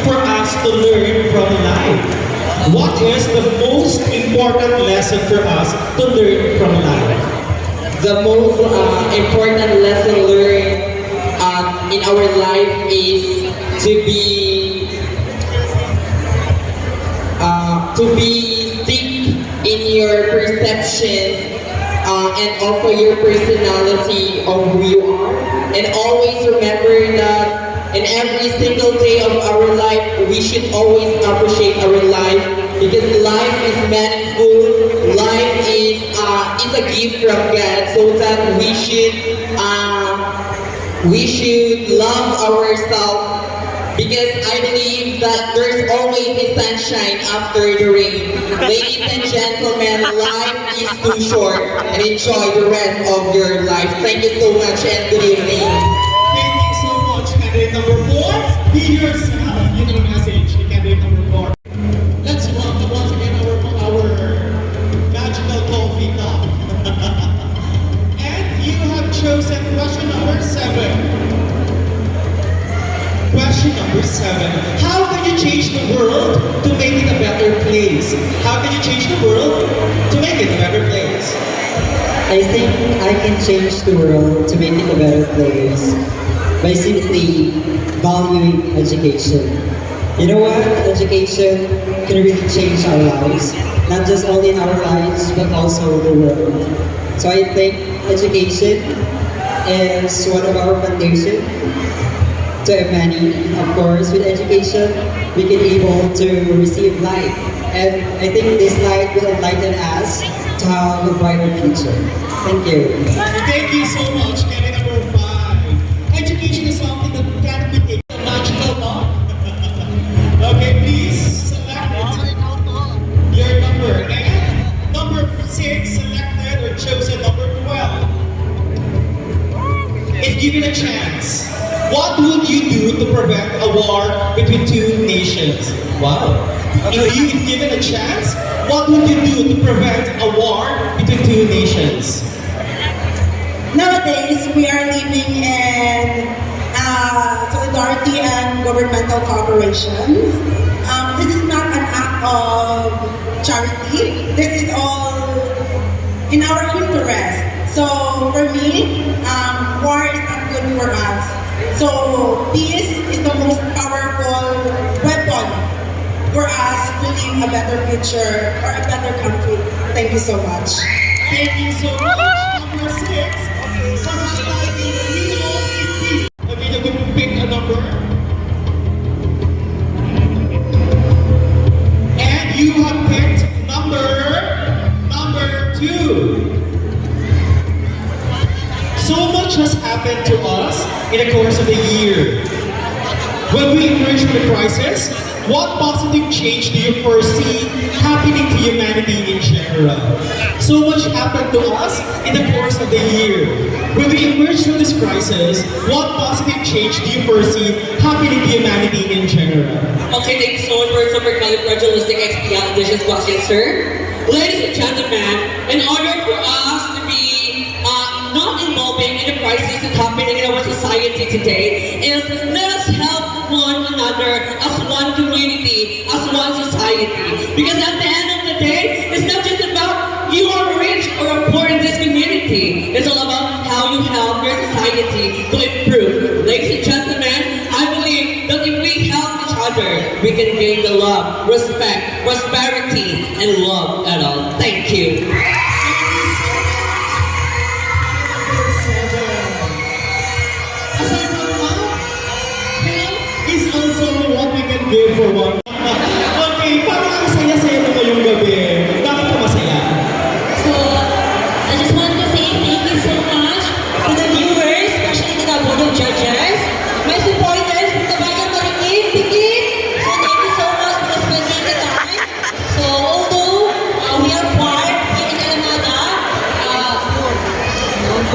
for us to learn from life? What is the most important lesson for us to learn from life? The most important lesson learned in our life is to be thick in your perception and also your personality of who you are, and always remember that in every single day of our life we should always appreciate our life, because life is meaningful. Life is a gift from God, so that we should love ourselves, because I believe that there's always a sunshine after the rain. Ladies and gentlemen, life is too short, and enjoy the rest of your life. Thank you so much and good evening. Thank you so much, candidate number 4. Be yourself. You know the message, candidate number 4. Let's welcome once again our magical coffee cup. And you have chosen question number 7. Question number 7. How can you change the world to make it a better place? How can you change the world to make it a better place? I think I can change the world to make it a better place by simply valuing education. You know what? Education can really change our lives, not just only in our lives, but also the world. So I think education is one of our foundation to many. Of course, with education, we can able to receive light. And I think this light will enlighten us to have a brighter future. Thank you. Thank you so much, candidate number 5. Education is something that can't be taken a magical law. Okay, please select your number. And number 6 selected or chosen number 12. If given a chance, what would you do to prevent a war between two nations? Wow. If given a chance, what would you do to prevent a war between two nations? Nowadays, we are living in solidarity and governmental cooperation. This is not an act of charity. This is all in our interest. So for me, war is not good for us. So peace is the most powerful weapon for us to live a better future or a better country. Thank you so much. Thank you so much. Number 6. Okay, you can pick a number. And you have picked number 2. So much has happened to us in the course of the year. When we emerge from the crisis, what positive change do you foresee happening to humanity in general? So much happened to us in the course of the year. When we emerge from this crisis, what positive change do you foresee happening to humanity in general? Okay, thank you so much for supercalifragilistic expialidocious question, sir. Ladies and gentlemen, in order for us to be not involving in the crisis that's happening in our society today, is let us help one another as one community, as one society. Because at the end of the day, it's not just about you are rich or poor in this community. It's all about how you help your society to improve. Ladies and gentlemen, I believe that if we help each other, we can gain the love, respect, prosperity, and love at all. Thank you. Good for one. Okay, parang ang saya-saya mo ngayong gabi. Bakit ka masaya? So, I just want to say thank you so much to the viewers, especially to the board of judges, my supporters from the Bayan Marikit, Pikit. So, thank you so much for spending the time. So, although we are part here in Canada,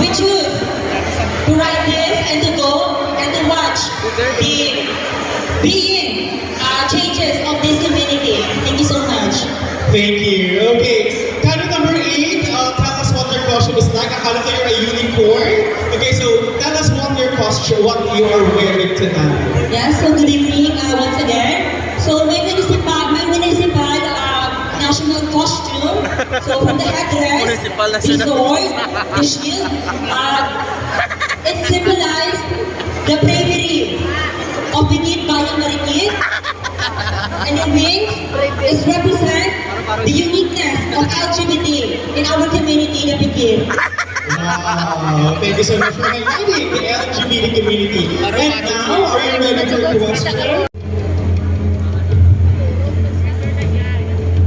we choose to write this and to go and to watch the being changes of this community. Thank you so much. Thank you. Okay, candidate number 8, tell us what your costume is like. Akala ko you're a unicorn. Okay, so tell us what your costume, what you are wearing tonight. Yeah, so good evening once again. So from the headdress, the sword, the shield, it symbolized the bravery of Bigit Bayang Marikit. And the wings is represent the uniqueness of LGBT in our community, the Bigit. Wow, thank you so much for highlighting the LGBT community. And now, are you ready for the question?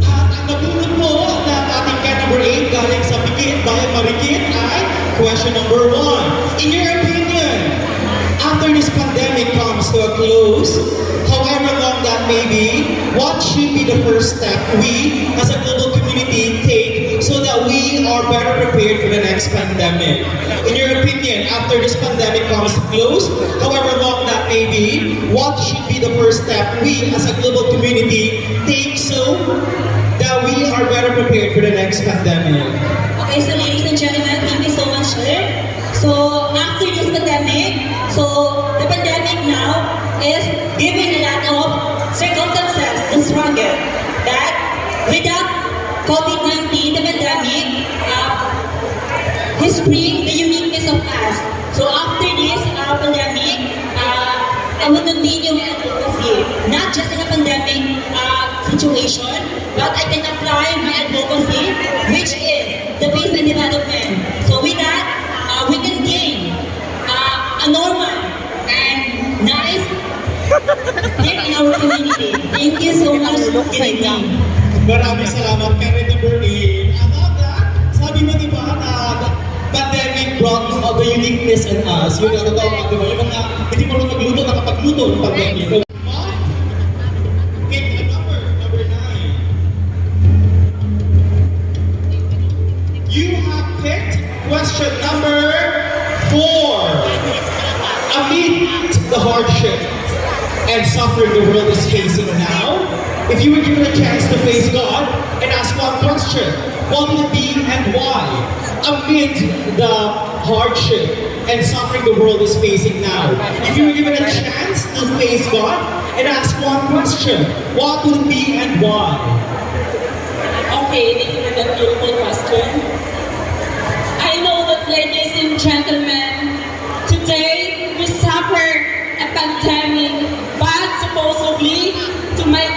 At ang natulog mo ng ating cat number 8 galing sa Bigit Bayang Marikit ay question number 1. In your opinion, after this pandemic comes to a close, however long that may be, what should be the first step we as a global community take so that we are better prepared for the next pandemic? In your opinion, after this pandemic comes to close, however long that may be, what should be the first step we as a global community take so that we are better prepared for the next pandemic? Okay, so ladies and gentlemen, thank you so much, sir. So after this pandemic, the pandemic now is giving a lot of circumstances to struggle that without COVID-19, the pandemic, history, the uniqueness of us. So after this pandemic, I will continue my advocacy, not just in a pandemic situation, but I can apply my advocacy, which is the peace and development. So with that, we can gain a normal and nice life in our community. Thank you so much. Maraming salamat, Karen number 8. I love that. Sabi mo diba na pandemic brought all the uniqueness in us. Yung natatawa, diba? Yung mga hindi mo rin magluto, nakapagluto ng pandemic. Pick a number 9. You have picked question number 4. Amid the hardship and suffering the world is facing now, if you were given a chance to face God and ask one question, what would it be and why? Amid the hardship and suffering the world is facing now, if you were given a chance to face God and ask one question, what would it be and why? Okay, thank you for that beautiful question. I know that, ladies and gentlemen, today we suffer a pandemic, but supposedly to make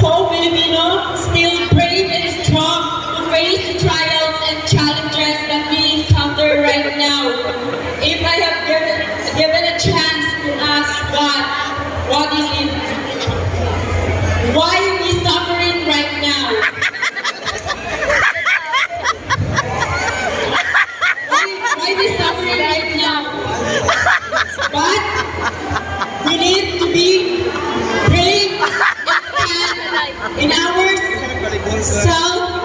Filipino still brave and strong to face the trials and challenges that we encounter right now. If I have given a chance to ask God, what is it? Why are we suffering right now? Why are we suffering right now? But we need to be brave in our self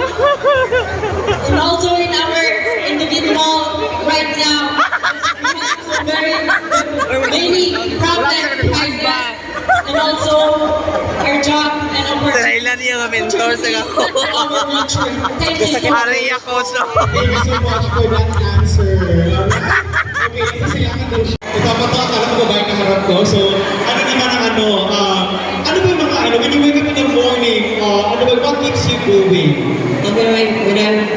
and also in our individual right now. We have very many problems, crises, and also our job and our Sila niya nga mentor sa ako. Thank you so much. Hari ako so. Thank you so much for that answer. Okay, sasiyakan daw siya. Ipapatawa ka lang, babae na harap ko. So, ano naman ang ano ba yung mga when you wake up in the morning, what keeps you going? When I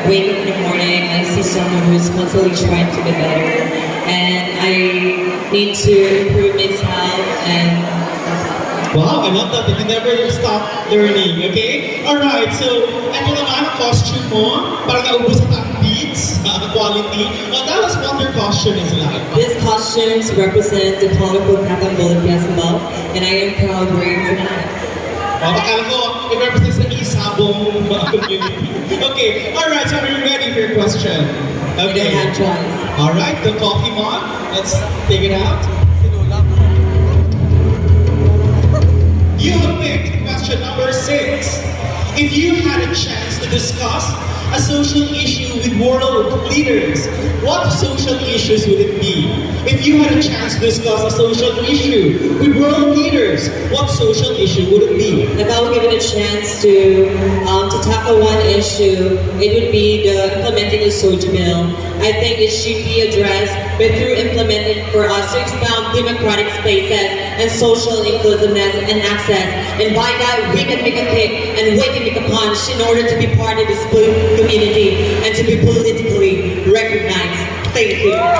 wake up in the morning, I see someone who is constantly trying to get better, and I need to improve myself. And Wow, I love that you never stop learning, okay? Alright, so, ito naman ang costume mo, parang naubos at ang beats, quality. That was what your costume is like. these costumes represent the colorful Katambol Festival, and I am proud wearing tonight. Akala ko, it represents the Isabong community. Okay, alright, so are you ready for your question? I don't have choice. Alright, the coffee mug, let's take it out. You have picked question number 6. If you had a chance to discuss a social issue with world leaders, what social issues would it be? If you had a chance to discuss a social issue with world leaders, what social issue would it be? If I were given a a chance to tackle one issue, it would be the implementing the SOJA bill. I think it should be addressed, but through implementing for us to expound democratic spaces and social inclusiveness and access. And by that, we can make a pick and we can make a punch in order to be part of this community and to be politically recognized. Thank you. Thank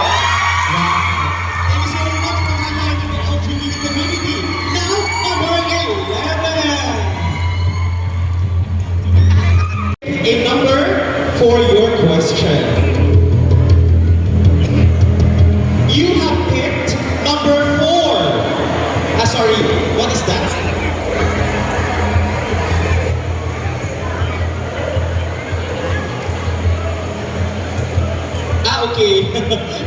you so much for highlighting the LGBT community. Now, number 11. A number for your question. You have picked number 4. Sorry, what is that? Okay.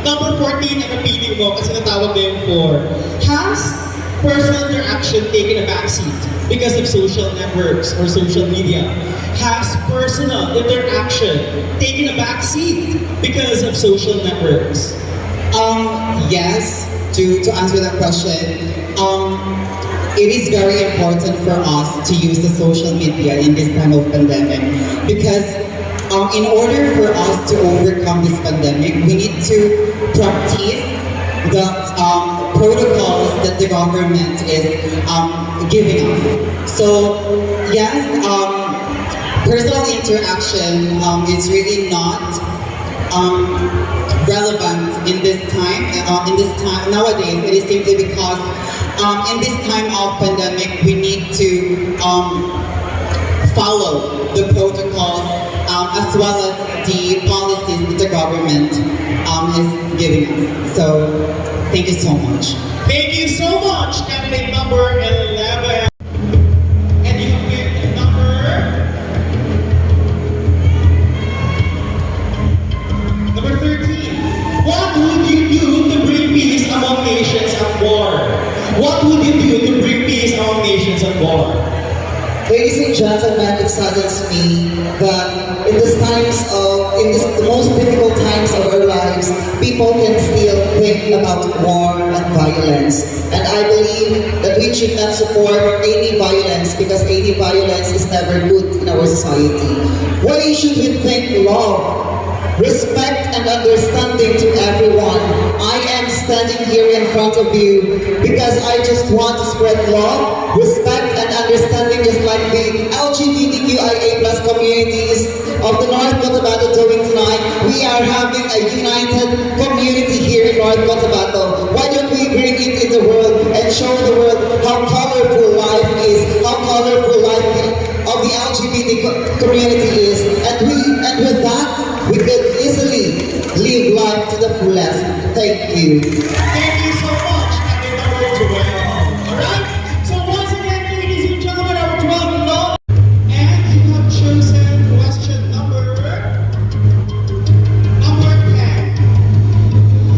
Number 14 ang napili mo kasi natawag na yung 4. Has personal interaction taken a backseat because of social networks or social media? Has personal interaction taken a backseat because of social networks? Yes, to answer that question, it is very important for us to use the social media in this time of pandemic because in order for us to overcome this pandemic, we need to practice the protocols that the government is giving us. So yes, personal interaction is really not relevant in this time. Nowadays, it is simply because in this time of pandemic, we need to follow the protocols as well as the policies that the government is giving us. So, thank you so much. Thank you so much, candidate number 11. And you have picked number 13. What would you do to bring peace among nations at war? What would you do to bring peace among nations at war? Ladies and gentlemen, it saddens me that in the most difficult times of our lives, people can still think about war and violence. And I believe that we should not support any violence because any violence is never good in our society. Why should we think love, respect and understanding to everyone? I am standing here in front of you because I just want to spread love, respect and understanding just like the LGBTQIA+ communities of the North Cotabato doing tonight. We are having a united community here in North Cotabato. Why don't we bring it in the world and show the world how colorful life is, how colorful life of the LGBT community is, and with that, we could easily live life to the fullest. Thank you. Thank you so much, candidate number 12. Alright? So once again, ladies and gentlemen, number 12, no. And you have chosen question number 10.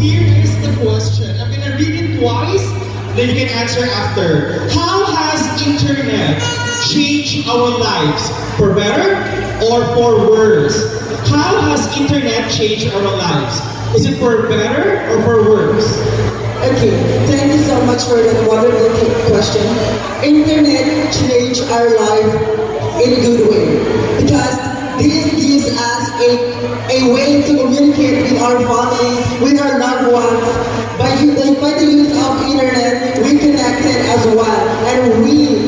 Here is the question. I'm gonna read it twice, then you can answer after. How has internet changed our lives? For better or for worse? How has internet changed our lives? Is it for better or for worse? Okay, thank you so much for that wonderful question. Internet changed our life in a good way because this gives us a way to communicate with our families, with our loved ones. By the use of internet, we connected as well, and we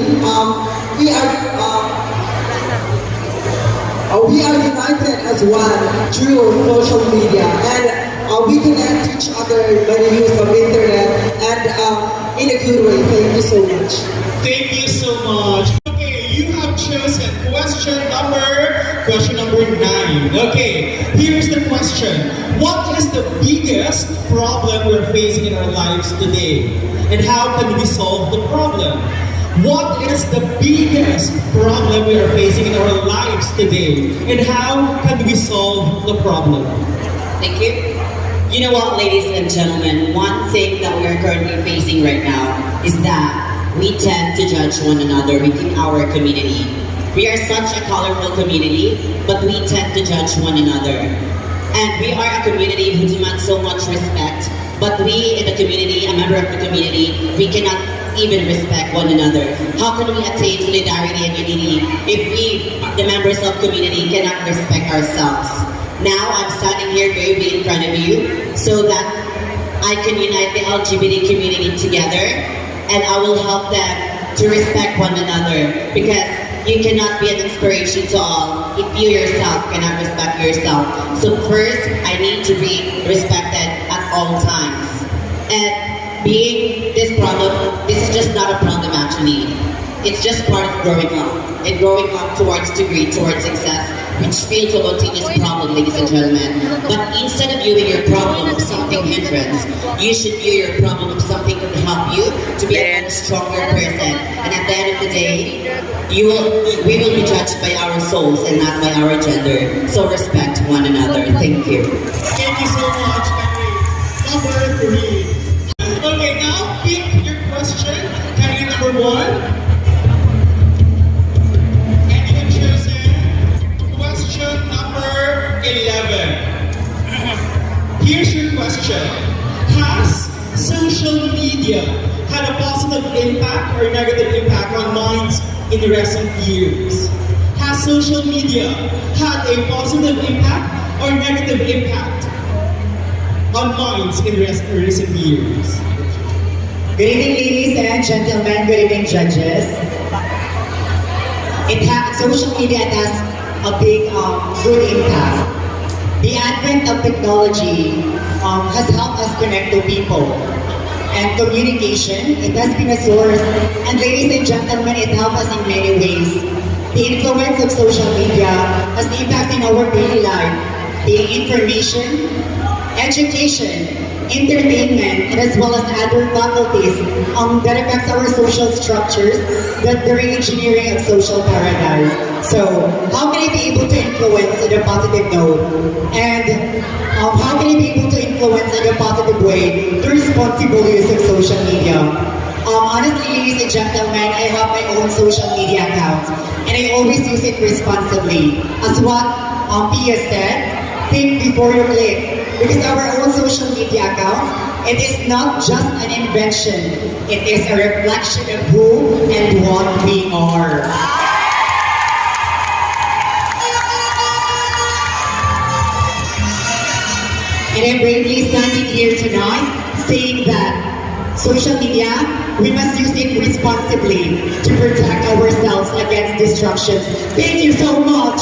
are united as one through social media, and we connect each other by the use of internet and in a good way. Thank you so much. Thank you so much. Okay, you have chosen question number 9. Okay, here's the question. What is the biggest problem we're facing in our lives today? And how can we solve the problem? What is the biggest problem we are facing in our lives today? And how can we solve the problem? Thank you. You know what, ladies and gentlemen, one thing that we are currently facing right now is that we tend to judge one another within our community. We are such a colorful community, but we tend to judge one another. And we are a community who demands so much respect, but we in the community, a member of the community, we cannot even respect one another. How can we attain solidarity and unity if we, the members of community, cannot respect ourselves? Now I'm standing here bravely in front of you so that I can unite the LGBT community together, and I will help them to respect one another, because you cannot be an inspiration to all if you yourself cannot respect yourself. So first, I need to be respected at all times. And being this problem, this is just not a problem actually. It's just part of growing up. And growing up towards degree, towards success, which feels a simultaneous problem, ladies and gentlemen. But instead of viewing your problem as something hindrance, you should view your problem as something that will help you to be a stronger person. And at the end of the day, we will be judged by our souls and not by our gender. So respect one another. Thank you. Thank you so much, Mary. Number 3. Okay, now pick your question. Candidate number 1. Question number 11. Here's your question. Has social media had a positive impact or negative impact on minds in the recent years? Has social media had a positive impact or negative impact on minds in recent years? Good evening, ladies and gentlemen. Good evening, judges. Social media has a big good impact. The advent of technology has helped us connect to people and communication. It has been a source, and ladies and gentlemen, it helps us in many ways. The influence of social media has the impact in our daily life, being information, education, entertainment, and as well as other faculties that affects our social structures, that the re-engineering of social paradigms. So, how can I be able to influence in a positive note? And how can I be able to influence in a positive way the responsible use of social media? Honestly, ladies and gentlemen, I have my own social media account, and I always use it responsibly. As what Pia said, think before you click. Because our own social media account, it is not just an invention, it is a reflection of who and what we are. And I'm bravely standing here tonight saying that social media, we must use it responsibly to protect ourselves against destruction. Thank you so much.